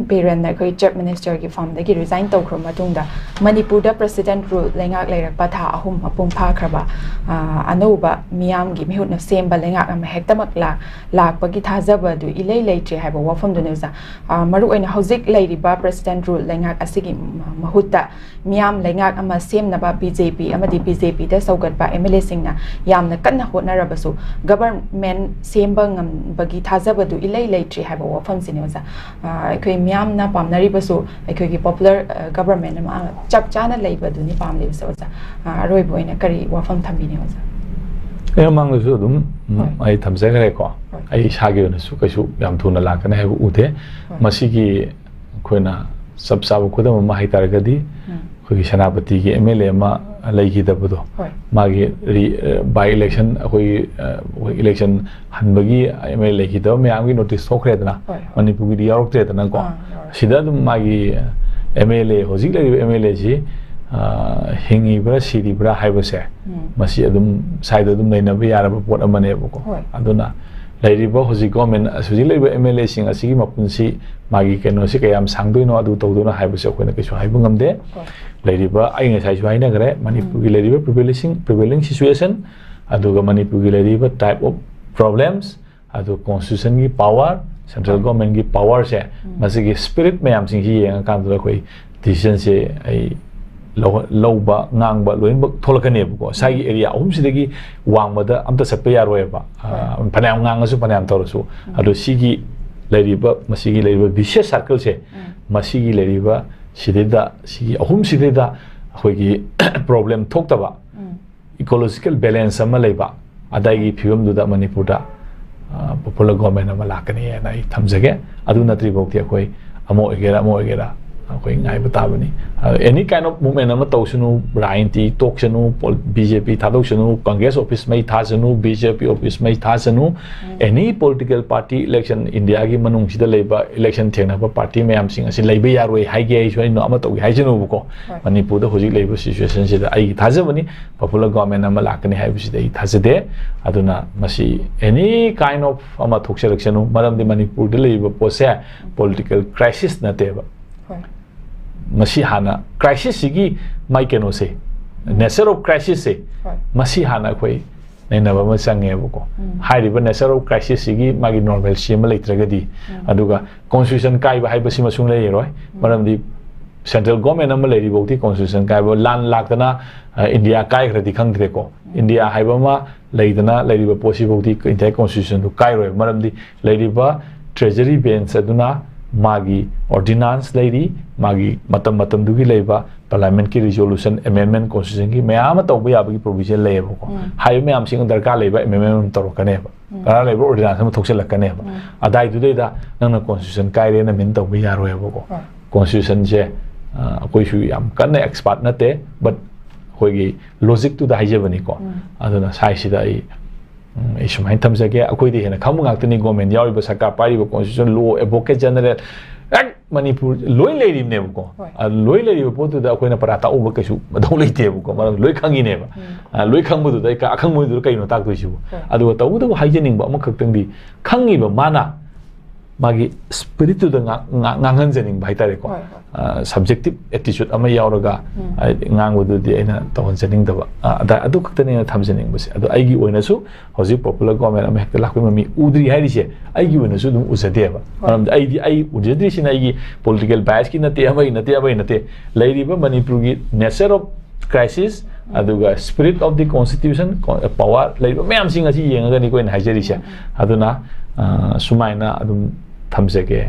President Biren koi Chief Minister ki form dagi resign tawkhro matungda Manipur da President rule lengak leirak patha ahum apung pha khraba anoba miyam gi mihut na semba lengak am hektamak lak pagi thajaba du ilei leitre haiba wafam du neuza maru oina hozik leiriba President rule lengak asigi mahutta miyam lengak ama semnaba BJP amadi BJP da saugatba MLA singna yamna kanna hotnarabasu government semba ngam bagi thajaba du ilei leitre haiba wafam sineuza koi miyam na pamnari basu koi gi popular government ma chap chana leiba du ni pamli so za roi boina kari wafam thambi ne ए मांग जो दुम आई थमसे करे को आई शागे न सु कछु याम थुना लाकने है उथे मसी की खोना सब सब खुद म हाई तारगदी खोगी सेनापति की एमएलए मा लैगी दबदो मागी बाय इलेक्शन खोई इलेक्शन हनबगी एमएलए की दो मे आमगी नोटिस थोखरेदना मणिपुर की यारक्तेदना को सिदा दुम मागी MLA होजिक लैबे MLA ji hingi bra siri bra haibase masi adum side adum nainaba yaraba pot amane bako aduna lairiba hoji government asuji leiba MLA sing asigi mapunsi magi keno si kayam sangdoino adu tawdona haibase koina kesu haibu ngamde lairiba ai ngai sai suaina gare Manipur gi lairiba prevailing situation aduga Manipur gi lairiba type of problems adu constitution gi power central government gi power se masi gi spirit mayam sing hi yang kan dra koi decision se ai lowba ngangba loinba tholakane buko sai area ahum sidagi wangmada amta satpa yaroeba phanam ngangasu phanam torosu ado sigi leriba masigi leriba vicious circle se masigi leriba sideda sigi ahum sideda hoigi problem thoktaba ecological balance ama leiba adagi phibam duda Manipur da popular government ama lakane na I thamjage adu natri bokti akoi amo egera any kind of movement ama tausunu rainti toksanu BJP thadosanu Congress office mai thasanu BJP office mai thasanu any political party election India gi manung sida leiba election thena ba party mayam sing asi leiba yaroi haige ai no ama togi haijanu buko Manipur da hoji leiba situation sida ai thajabani popular government ama lakani haibu sida ai thajade aduna masi any kind of ama thokseleksanu maram de Manipur de leiba pose political crisis na teba masi hana crisis sigi mai keno se nature of crisis se masi hana koi naina ba ma sange buko hairi ba nature of crisis sigi magi normal sima leitragadi aduga constitution kai ba haiba sima sung lei roi maram di central government am lei bokti constitution kai ba lan laktana India kai khradi khangre ko India haiba ma leidana lei ba possibility India constitution du kai roi maram di lei ba treasury bench aduna magi ordinance lady magi matam dugi leiba parliament ki resolution amendment constitution ki mayam tawba yabagi provision leiba ko hayo mayam sing darka leiba amendment torokane ba kara leiba ordinance ma thokselakane ba adai du da nang constitution kai re na min tawba yaro ba ko constitution je koi su yam kan expert na te but koi gi logic tu da haijabani ko aduna sai sida ai isumai thamjage akoi de hena khamu ngakni government yawi sarkar pari constitution law advocate general Manipur loi leiri ne ko loi leiri potu da koina parata uba kesu badau leite ko mar loi khangi ne ba loi khangbu du dai ka akhang moi du kai no tak toisu adu ta u da haijening ba am khaktang di khangi ba mana magi spirit tu da ngangan jening bai tare ko subjective attitude ama yauraga ngang du di aina tawon jening da ba ada adu khaktane thamjening ba se adu aigi oina su hoji popular government ama hekta lakoi mami udri hairi se aigi oina su dum usade ba maram ai udri sina aigi political bias ki nate amai nate leiri ba Manipur gi nature of crisis aduga spirit of the constitution power leiri ba mayam singa si yenga ni ko in haijeri se aduna sumaina adum thamjage